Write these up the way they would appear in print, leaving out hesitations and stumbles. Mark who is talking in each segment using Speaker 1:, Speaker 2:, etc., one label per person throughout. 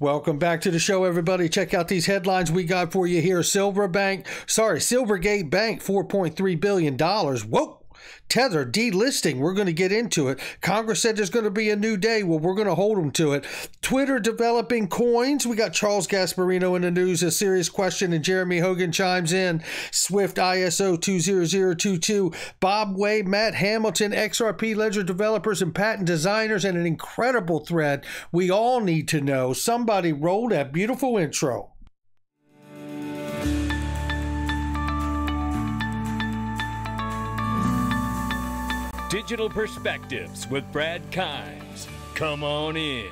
Speaker 1: Welcome back to the show, everybody. Check out these headlines we got for you here. Silvergate Bank, $4.3 billion. Whoa! Tether delisting. We're going to get into it. Congress said there's going to be a new day. Well, we're going to hold them to it. Twitter developing coins. We got Charles Gasparino in the news. A serious question, and Jeremy Hogan chimes in. Swift ISO 20022. Bob Way, Matt Hamilton, XRP ledger developers and patent designers, and an incredible thread we all need to know. Somebody roll that beautiful intro.
Speaker 2: Digital Perspectives with Brad Kimes. Come on in.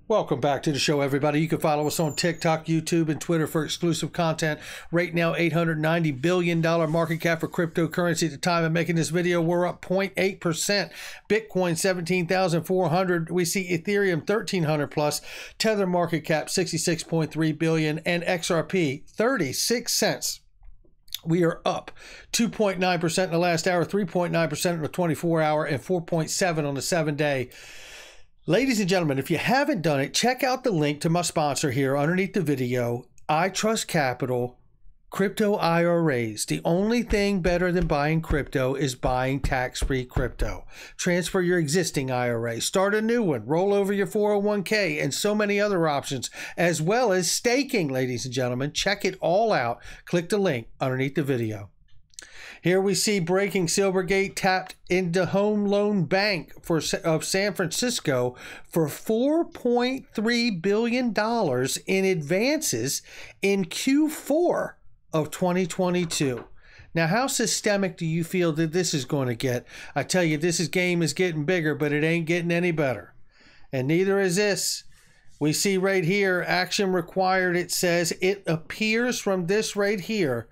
Speaker 1: Welcome back to the show, everybody. You can follow us on TikTok, YouTube, and Twitter for exclusive content. Right now, $890 billion market cap for cryptocurrency. At the time of making this video, we're up 0.8%. Bitcoin, 17,400. We see Ethereum, 1,300 plus. Tether market cap, 66.3 billion. And XRP, 36 cents. We are up 2.9% in the last hour, 3.9% in the 24-hour, and 4.7% on the 7-day. Ladies and gentlemen, if you haven't done it, check out the link to my sponsor here underneath the video, I Trust Capital, Crypto IRAs. The only thing better than buying crypto is buying tax-free crypto. Transfer your existing IRA, start a new one, roll over your 401k, and so many other options, as well as staking, ladies and gentlemen. Check it all out. Click the link underneath the video. Here we see breaking. Silvergate tapped into Home Loan Bank of San Francisco for $4.3 billion in advances in Q4 of 2022. Now, how systemic do you feel that this is going to get? I tell you, this game is getting bigger, but it ain't getting any better. And neither is this. We see right here, action required. It says it appears from this right here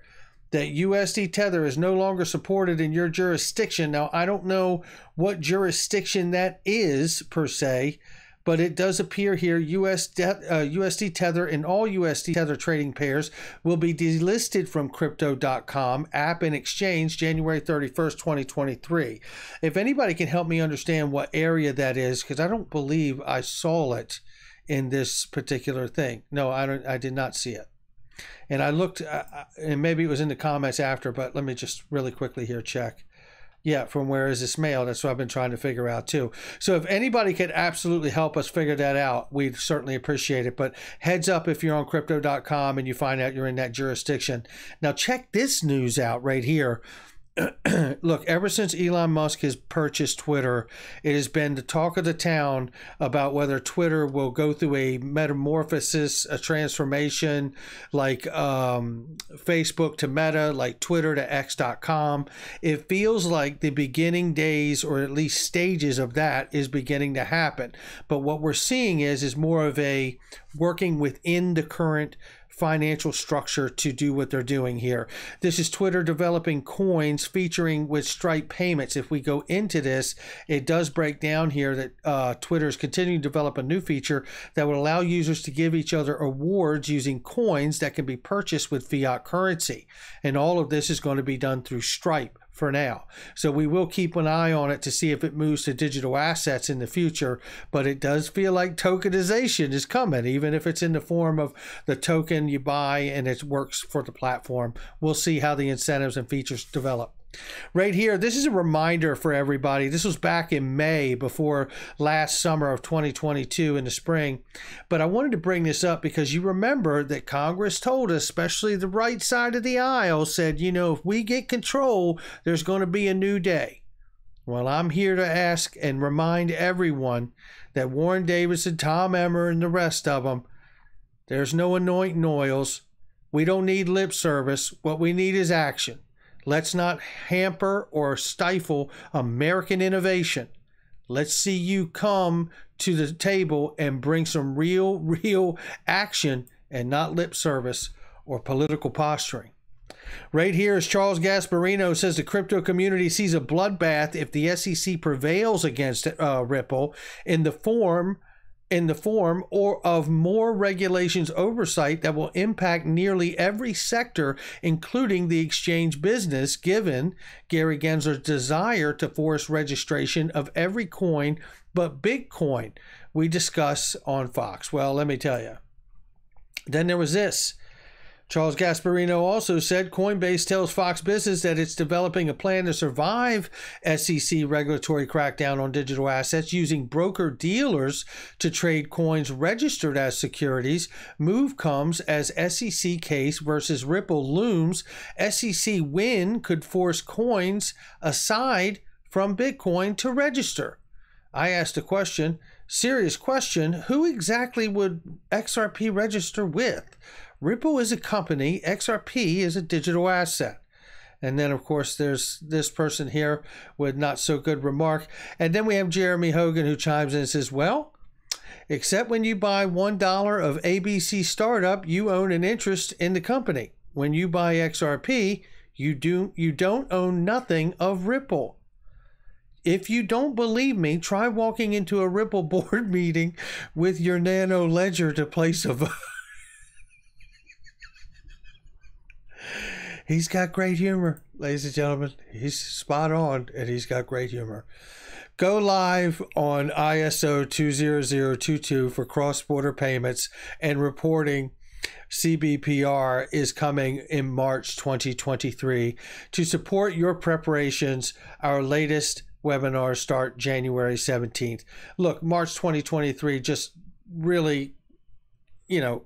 Speaker 1: that USD Tether is no longer supported in your jurisdiction. Now, I don't know what jurisdiction that is per se, but it does appear here USD Tether and all USD Tether trading pairs will be delisted from Crypto.com app and exchange January 31st, 2023. If anybody can help me understand what area that is, because I don't believe I saw it in this particular thing. No, I did not see it. And I looked, and maybe it was in the comments after, but let me just really quickly here check. Yeah, from where is this mail? That's what I've been trying to figure out too. So if anybody could absolutely help us figure that out, we'd certainly appreciate it. But heads up if you're on Crypto.com and you find out you're in that jurisdiction. Now check this news out right here. Look, ever since Elon Musk has purchased Twitter, it has been the talk of the town about whether Twitter will go through a metamorphosis, a transformation like Facebook to Meta, like Twitter to X.com. It feels like the beginning days, or at least stages of that, is beginning to happen. But what we're seeing is more of a working within the current financial structure to do what they're doing here. This is Twitter developing coins featuring with Stripe payments. If we go into this, it does break down here that Twitter is continuing to develop a new feature that will allow users to give each other awards using coins that can be purchased with fiat currency. And all of this is going to be done through Stripe for now. So we will keep an eye on it to see if it moves to digital assets in the future, but it does feel like tokenization is coming, even if it's in the form of the token you buy and it works for the platform. We'll see how the incentives and features develop. Right here, this is a reminder for everybody. This was back in May, before last summer of 2022 in the spring. But I wanted to bring this up because you remember that Congress told us, especially the right side of the aisle, said, you know, if we get control, there's going to be a new day. Well, I'm here to ask and remind everyone that Warren Davidson, Tom Emmer, and the rest of them, there's no anointing oils. We don't need lip service. What we need is action. Let's not hamper or stifle American innovation. Let's see you come to the table and bring some real action and not lip service or political posturing. Right here is Charles Gasparino says the crypto community sees a bloodbath if the SEC prevails against Ripple in the in the form or of more regulations oversight that will impact nearly every sector, including the exchange business, given Gary Gensler's desire to force registration of every coin but Bitcoin, we discuss on Fox. Well, let me tell you. Then there was this. Charles Gasparino also said Coinbase tells Fox Business that it's developing a plan to survive SEC regulatory crackdown on digital assets using broker-dealers to trade coins registered as securities. Move comes as SEC case versus Ripple looms. SEC win could force coins aside from Bitcoin to register. I asked a question, serious question, who exactly would XRP register with? Ripple is a company, XRP is a digital asset. And then, of course, there's this person here with not so good remark. And then we have Jeremy Hogan who chimes in and says, well, except when you buy $1 of ABC Startup, you own an interest in the company. When you buy XRP, you don't own nothing of Ripple. If you don't believe me, try walking into a Ripple board meeting with your Nano Ledger to place a vote. He's got great humor, ladies and gentlemen. He's spot on, and he's got great humor. Go live on ISO 20022 for cross-border payments and reporting. CBPR is coming in March 2023. To support your preparations, our latest webinars start January 17th. Look, March 2023, just really,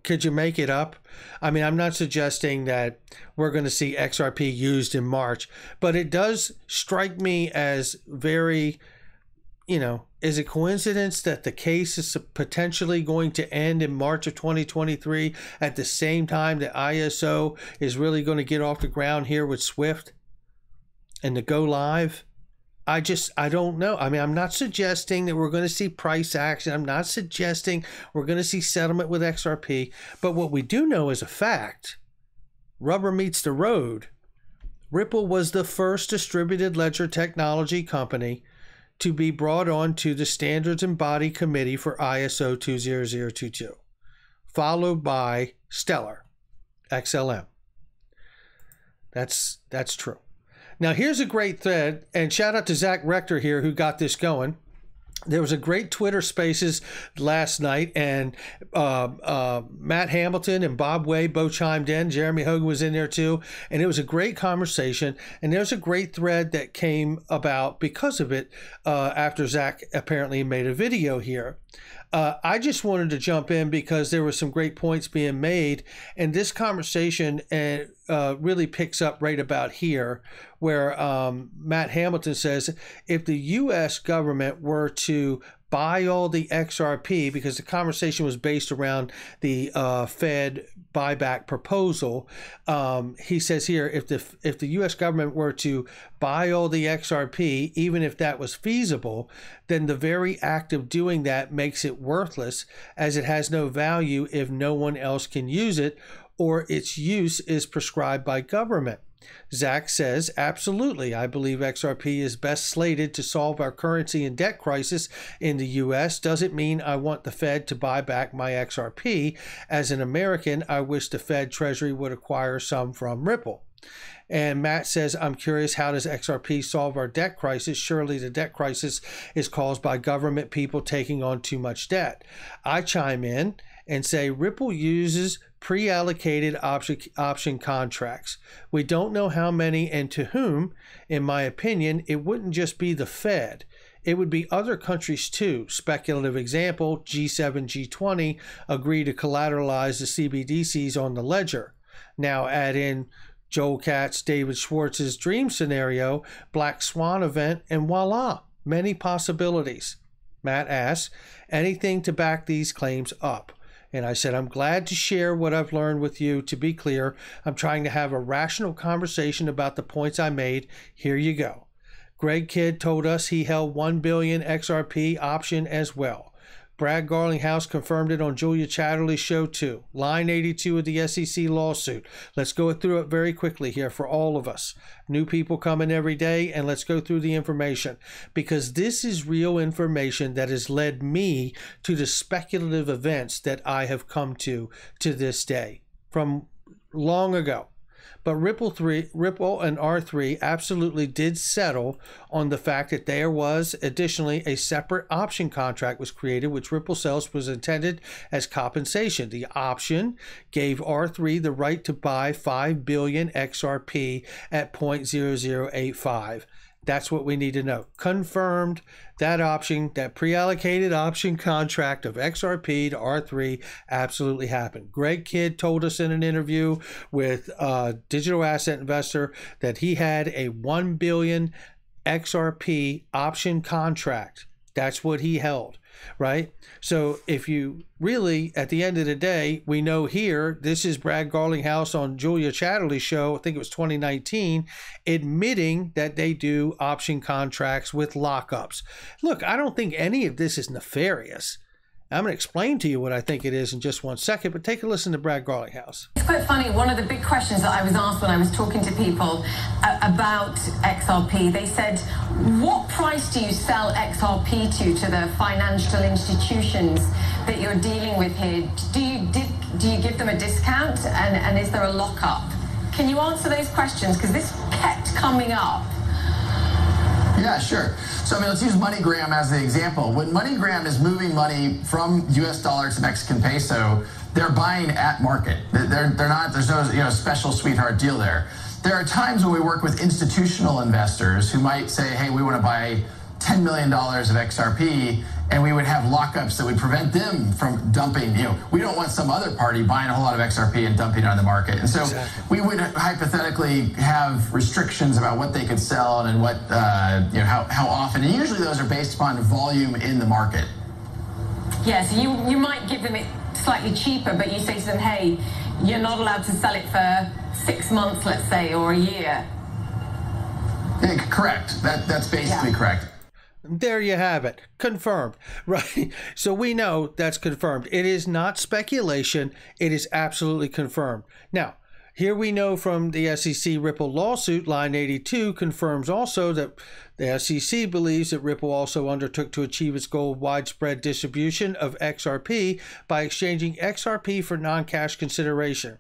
Speaker 1: could you make it up? I mean, I'm not suggesting that we're going to see XRP used in March, but it does strike me as very, is it coincidence that the case is potentially going to end in March of 2023 at the same time that ISO is really going to get off the ground here with Swift and to go live? I don't know. I mean, I'm not suggesting that we're going to see price action. I'm not suggesting we're going to see settlement with XRP. But what we do know is a fact. Rubber meets the road. Ripple was the first distributed ledger technology company to be brought on to the Standards and Body Committee for ISO 20022, followed by Stellar, XLM. That's true. Now, here's a great thread, and shout out to Zach Rector here who got this going. There was a great Twitter Spaces last night, and Matt Hamilton and Bob Way both chimed in. Jeremy Hogan was in there too, and it was a great conversation. And there's a great thread that came about because of it after Zach apparently made a video here. I just wanted to jump in because there were some great points being made, and this conversation really picks up right about here, where Matt Hamilton says, if the U.S. government were to buy all the XRP, because the conversation was based around the Fed buyback proposal. He says here, if the U.S. government were to buy all the XRP, even if that was feasible, then the very act of doing that makes it worthless, as it has no value if no one else can use it, or its use is prescribed by government. Zach says, absolutely, I believe XRP is best slated to solve our currency and debt crisis in the U.S. Doesn't mean I want the Fed to buy back my XRP. As an American, I wish the Fed Treasury would acquire some from Ripple. And Matt says, I'm curious, how does XRP solve our debt crisis? Surely the debt crisis is caused by government people taking on too much debt. I chime in and say Ripple uses pre-allocated option contracts. We don't know how many and to whom. In my opinion, it wouldn't just be the Fed. It would be other countries too. Speculative example, G7, G20 agree to collateralize the CBDCs on the ledger. Now add in Joel Katz, David Schwartz's dream scenario, Black Swan event, and voila, many possibilities. Matt asks, anything to back these claims up? And I said, I'm glad to share what I've learned with you. To be clear, I'm trying to have a rational conversation about the points I made. Here you go. Greg Kidd told us he held 1 billion XRP option as well. Brad Garlinghouse confirmed it on Julia Chatterley's show too. Line 82 of the SEC lawsuit. Let's go through it very quickly here for all of us. New people coming every day, and let's go through the information, because this is real information that has led me to the speculative events that I have come to this day from long ago. But Ripple and R3 absolutely did settle on the fact that there was additionally a separate option contract was created, which Ripple sells was intended as compensation. The option gave R3 the right to buy 5 billion XRP at 0.0085. That's what we need to know. Confirmed that option, that pre-allocated option contract of XRP to R3 absolutely happened. Greg Kidd told us in an interview with Digital Asset Investor that he had a 1 billion XRP option contract. That's what he held, right? So if you really, at the end of the day, we know here, this is Brad Garlinghouse on Julia Chatterley's show, I think it was 2019, admitting that they do option contracts with lockups. Look, I don't think any of this is nefarious. I'm going to explain to you what I think it is in just one second, but take a listen to Brad Garlinghouse.
Speaker 3: It's quite funny. One of the big questions that I was asked when I was talking to people about XRP, they said, what price do you sell XRP to the financial institutions that you're dealing with here? Do you give them a discount, and is there a lockup? Can you answer those questions? Because this kept coming up.
Speaker 4: Yeah, sure. So, I mean, let's use MoneyGram as the example. When MoneyGram is moving money from US dollar to Mexican peso, they're buying at market. They're not, there's no special sweetheart deal there. There are times when we work with institutional investors who might say, hey, we want to buy $10 million of XRP, and we would have lockups that would prevent them from dumping. We don't want some other party buying a whole lot of XRP and dumping it on the market. And so we would hypothetically have restrictions about what they could sell and what, how often. And usually those are based upon volume in the market.
Speaker 3: Yeah, so you might give them it slightly cheaper, but you say to them, hey, you're not allowed to sell it for 6 months, let's say, or a year.
Speaker 4: Yeah, correct. That's basically correct.
Speaker 1: There you have it. Confirmed, right? So we know that's confirmed. It is not speculation. It is absolutely confirmed. Now, here we know from the SEC Ripple lawsuit, line 82 confirms also that the SEC believes that Ripple also undertook to achieve its goal of widespread distribution of XRP by exchanging XRP for non-cash consideration,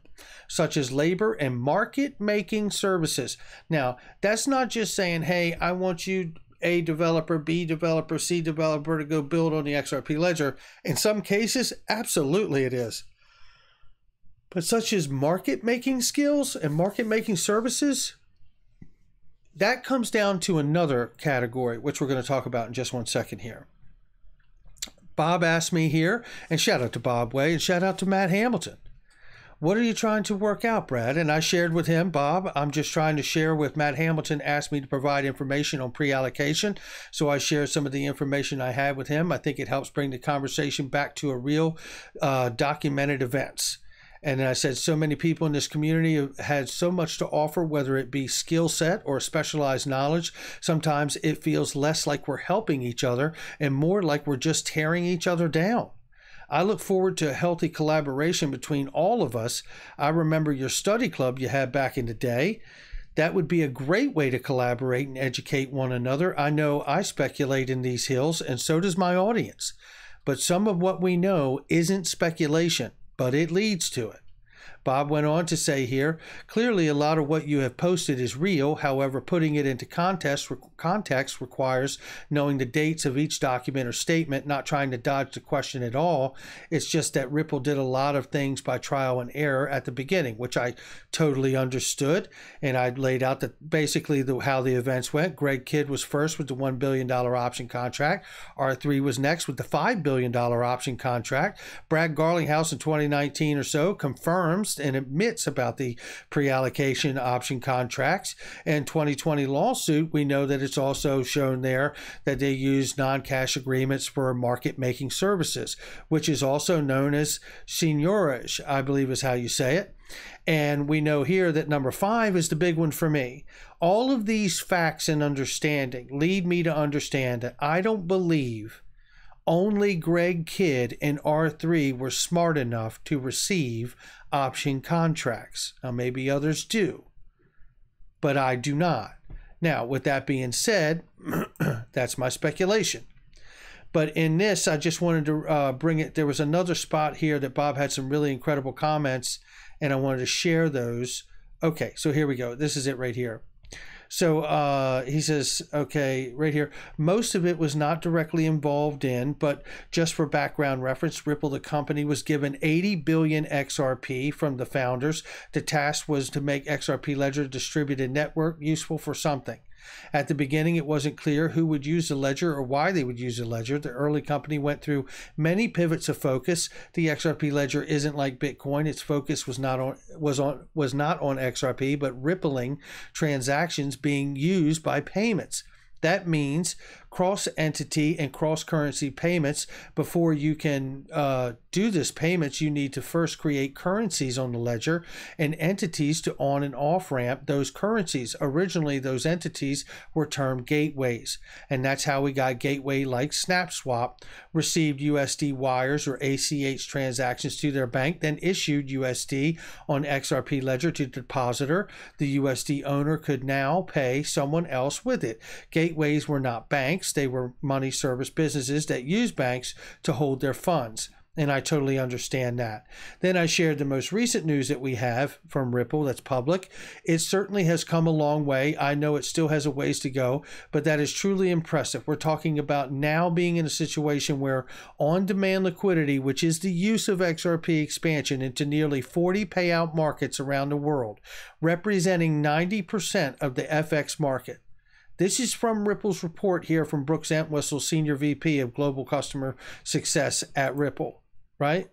Speaker 1: such as labor and market-making services. Now, that's not just saying, hey, I want you, A developer, B developer, C developer, to go build on the XRP ledger. In some cases, absolutely it is. But such as market-making skills and market-making services, that comes down to another category, which we're going to talk about in just one second here. Bob asked me here, and shout out to Bob Way, and shout out to Matt Hamilton. What are you trying to work out, Brad? And I shared with him, Bob, I'm just trying to share with Matt Hamilton, asked me to provide information on pre-allocation. So I shared some of the information I had with him. I think it helps bring the conversation back to a real documented events. And I said, so many people in this community have had so much to offer, whether it be skill set or specialized knowledge. Sometimes it feels less like we're helping each other and more like we're just tearing each other down. I look forward to a healthy collaboration between all of us. I remember your study club you had back in the day. That would be a great way to collaborate and educate one another. I know I speculate in these hills, and so does my audience. But some of what we know isn't speculation, but it leads to it. Bob went on to say here, clearly a lot of what you have posted is real. However, putting it into context requires knowing the dates of each document or statement, not trying to dodge the question at all. It's just that Ripple did a lot of things by trial and error at the beginning, which I totally understood. And I laid out that basically how the events went. Greg Kidd was first with the $1 billion option contract. R3 was next with the $5 billion option contract. Brad Garlinghouse in 2019 or so confirms and admits about the pre-allocation option contracts. And 2020 lawsuit, we know that it's also shown there that they use non-cash agreements for market-making services, which is also known as seigniorage, I believe is how you say it. And we know here that number 5 is the big one for me. All of these facts and understanding lead me to understand that I don't believe Only Greg Kidd and R3 were smart enough to receive option contracts. Now, maybe others do, but I do not. Now, with that being said, that's my speculation. But in this, I just wanted to bring it. There was another spot here that Bob had some really incredible comments, and I wanted to share those. Okay, so here we go. This is it right here. So he says, okay, right here, most of it was not directly involved in, but just for background reference, Ripple, the company, was given 80 billion XRP from the founders. The task was to make XRP Ledger distributed network useful for something. At the beginning, it wasn't clear who would use the ledger or why they would use the ledger. The early company went through many pivots of focus. The XRP ledger isn't like Bitcoin. Its focus was not on XRP, but rippling transactions being used by payments. That means cross-entity and cross-currency payments. Before you can do this payments, you need to first create currencies on the ledger and entities to on and off ramp those currencies. Originally, those entities were termed gateways, and that's how we got gateway like SnapSwap received USD wires or ACH transactions to their bank, then issued USD on XRP ledger to depositor. The USD owner could now pay someone else with it. Gateways were not banks. They were money service businesses that use banks to hold their funds. And I totally understand that. Then I shared the most recent news that we have from Ripple that's public. It certainly has come a long way. I know it still has a ways to go, but that is truly impressive. We're talking about now being in a situation where on-demand liquidity, which is the use of XRP expansion into nearly 40 payout markets around the world, representing 90% of the FX market. This is from Ripple's report here from Brooks Entwistle, Senior VP of Global Customer Success at Ripple, right?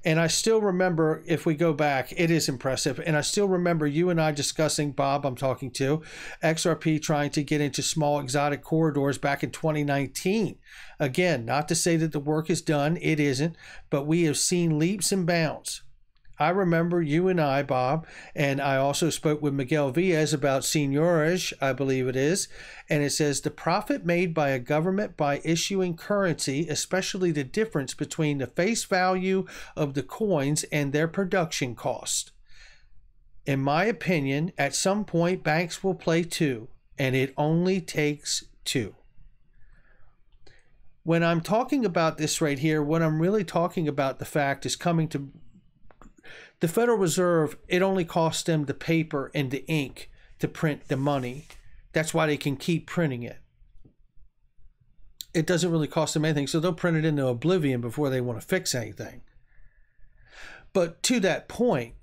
Speaker 1: And I still remember, if we go back, it is impressive. And I still remember you and I discussing, Bob, I'm talking to, XRP trying to get into small exotic corridors back in 2019. Again, not to say that the work is done, it isn't, but we have seen leaps and bounds. I remember you and I, Bob, and I also spoke with Miguel Villas about seigniorage, I believe it is, and it says the profit made by a government by issuing currency, especially the difference between the face value of the coins and their production cost. In my opinion, at some point, banks will play too, and it only takes two. When I'm talking about this right here, what I'm really talking about, the fact is coming to the Federal Reserve, it only costs them the paper and the ink to print the money. That's why they can keep printing it. It doesn't really cost them anything, so they'll print it into oblivion before they want to fix anything. But to that point,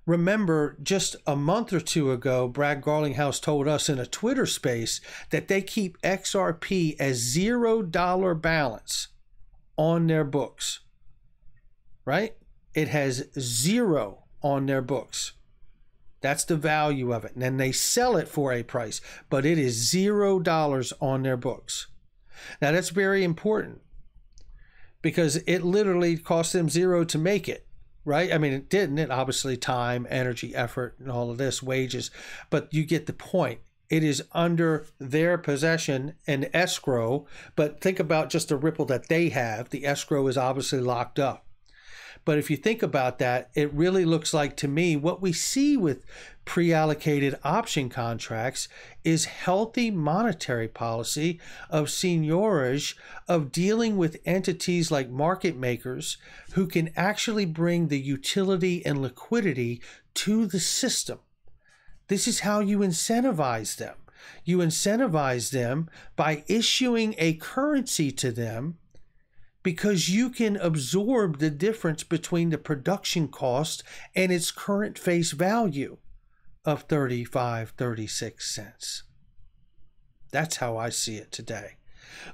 Speaker 1: remember just a month or two ago, Brad Garlinghouse told us in a Twitter space that they keep XRP as $0 balance on their books, right? It has zero on their books. That's the value of it. And then they sell it for a price, but it is $0 on their books. Now that's very important because it literally cost them zero to make it, right? I mean, it didn't. It obviously time, energy, effort, and all of this, wages, but you get the point. It is under their possession and escrow, but think about just the Ripple that they have. The escrow is obviously locked up. But if you think about that, it really looks like to me what we see with pre-allocated option contracts is healthy monetary policy of seigniorage, of dealing with entities like market makers who can actually bring the utility and liquidity to the system. This is how you incentivize them. You incentivize them by issuing a currency to them, because you can absorb the difference between the production cost and its current face value of 36 cents. That's how I see it today.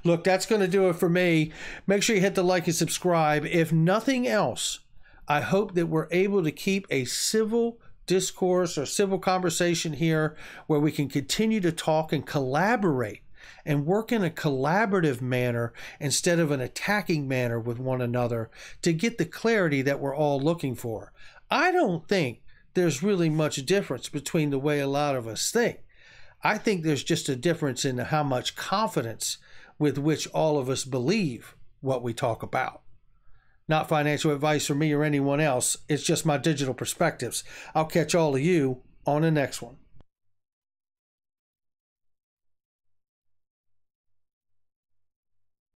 Speaker 1: Look, that's going to do it for me. Make sure you hit the like and subscribe. If nothing else, I hope that we're able to keep a civil discourse or civil conversation here where we can continue to talk and collaborate and work in a collaborative manner instead of an attacking manner with one another to get the clarity that we're all looking for. I don't think there's really much difference between the way a lot of us think. I think there's just a difference in how much confidence with which all of us believe what we talk about. Not financial advice from me or anyone else. It's just my digital perspectives. I'll catch all of you on the next one.